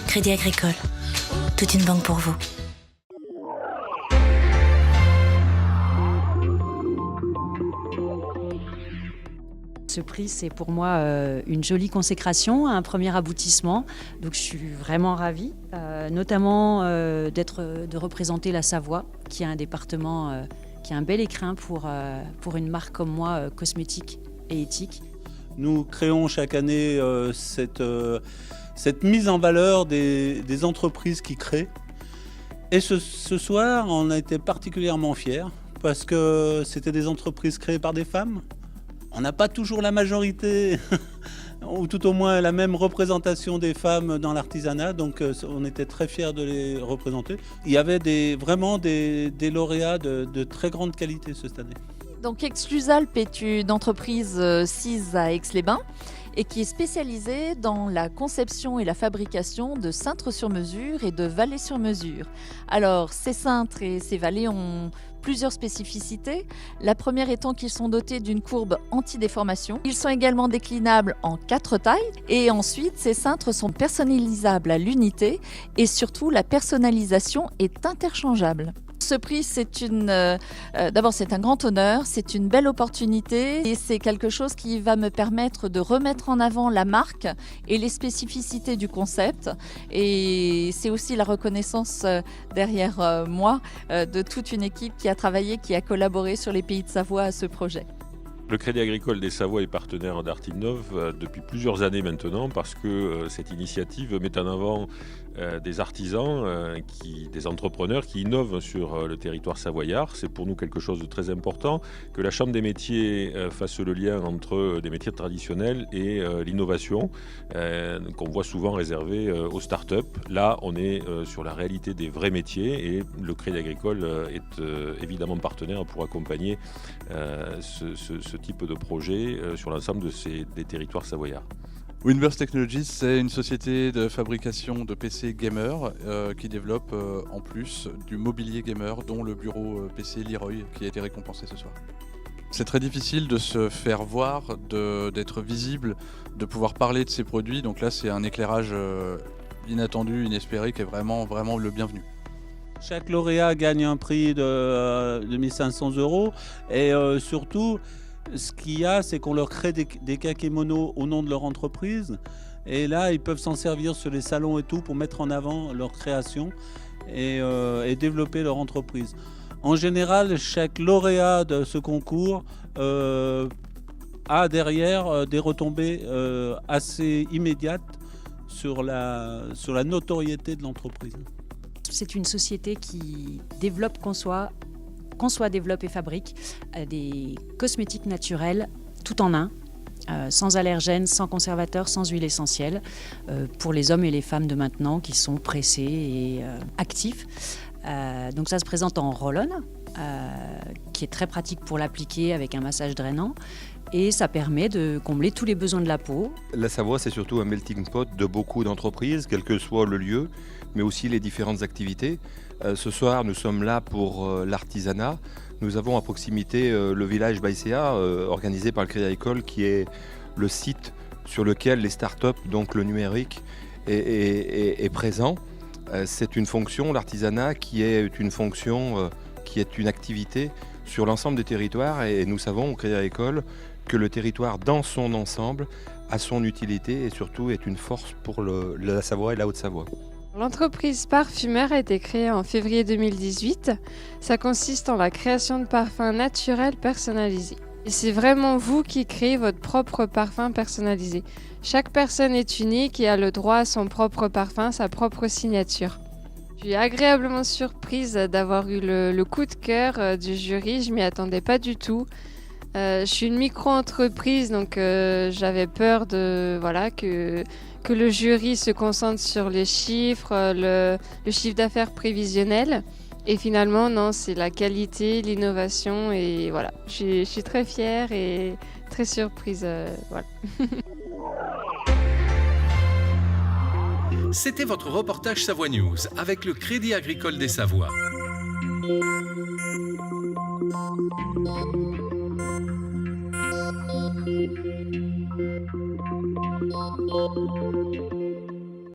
Crédit Agricole, toute une banque pour vous. Ce prix, c'est pour moi une jolie consécration, un premier aboutissement. Donc je suis vraiment ravie, notamment de représenter la Savoie, qui est un département qui a un bel écrin pour une marque comme moi, cosmétique et éthique. Nous créons chaque année cette mise en valeur des entreprises qui créent. Et ce soir, on a été particulièrement fiers parce que c'était des entreprises créées par des femmes. On n'a pas toujours la majorité, ou tout au moins la même représentation des femmes dans l'artisanat, donc on était très fiers de les représenter. Il y avait vraiment des lauréats de très grande qualité cette année. Donc Exclusalp est une entreprise sise à Aix-les-Bains et qui est spécialisée dans la conception et la fabrication de cintres sur mesure et de valets sur mesure. Alors ces cintres et ces valets ont plusieurs spécificités. La première étant qu'ils sont dotés d'une courbe anti-déformation. Ils sont également déclinables en 4 tailles et ensuite ces cintres sont personnalisables à l'unité et surtout la personnalisation est interchangeable. Ce prix, d'abord c'est un grand honneur, c'est une belle opportunité et c'est quelque chose qui va me permettre de remettre en avant la marque et les spécificités du concept. Et c'est aussi la reconnaissance derrière moi de toute une équipe qui a travaillé, qui a collaboré sur les Pays de Savoie à ce projet. Le Crédit Agricole des Savoies est partenaire d'Artinnov depuis plusieurs années maintenant parce que cette initiative met en avant des artisans, des entrepreneurs qui innovent sur le territoire savoyard. C'est pour nous quelque chose de très important que la Chambre des métiers fasse le lien entre des métiers traditionnels et l'innovation qu'on voit souvent réservée aux startups. Là, on est sur la réalité des vrais métiers et le Crédit Agricole est évidemment partenaire pour accompagner ce type de projet sur l'ensemble des territoires savoyards. Winverse Technologies, c'est une société de fabrication de PC gamer qui développe en plus du mobilier gamer, dont le bureau PC Leroy qui a été récompensé ce soir. C'est très difficile de se faire voir, d'être visible, de pouvoir parler de ses produits, donc là c'est un éclairage inattendu, inespéré, qui est vraiment, vraiment le bienvenu. Chaque lauréat gagne un prix de 1500 € et surtout, ce qu'il y a, c'est qu'on leur crée des kakémonos au nom de leur entreprise. Et là, ils peuvent s'en servir sur les salons et tout pour mettre en avant leur création et développer leur entreprise. En général, chaque lauréat de ce concours a derrière des retombées assez immédiates sur la notoriété de l'entreprise. C'est une société qui développe, conçoit, développe et fabrique des cosmétiques naturels tout en un, sans allergènes, sans conservateurs, sans huile essentielle, pour les hommes et les femmes de maintenant qui sont pressés et actifs. Donc ça se présente en roll-on, qui est très pratique pour l'appliquer avec un massage drainant. Et ça permet de combler tous les besoins de la peau. La Savoie, c'est surtout un melting pot de beaucoup d'entreprises, quel que soit le lieu, mais aussi les différentes activités. Ce soir, nous sommes là pour l'artisanat. Nous avons à proximité le village Baïséa, organisé par le Crédit Agricole, qui est le site sur lequel les startups, donc le numérique, est présent. C'est une fonction, l'artisanat, qui est une fonction, qui est une activité sur l'ensemble des territoires. Et nous savons au Crédit Agricole que le territoire dans son ensemble a son utilité et surtout est une force pour la Savoie et la Haute-Savoie. L'entreprise Parfumeur a été créée en février 2018. Ça consiste en la création de parfums naturels personnalisés. Et c'est vraiment vous qui créez votre propre parfum personnalisé. Chaque personne est unique et a le droit à son propre parfum, sa propre signature. Je suis agréablement surprise d'avoir eu le coup de cœur du jury, je m'y attendais pas du tout. Je suis une micro-entreprise, donc j'avais peur que le jury se concentre sur les chiffres, le chiffre d'affaires prévisionnel. Et finalement, non, c'est la qualité, l'innovation et voilà. Je suis très fière et très surprise. Voilà. C'était votre reportage Savoie News avec le Crédit Agricole des Savoies.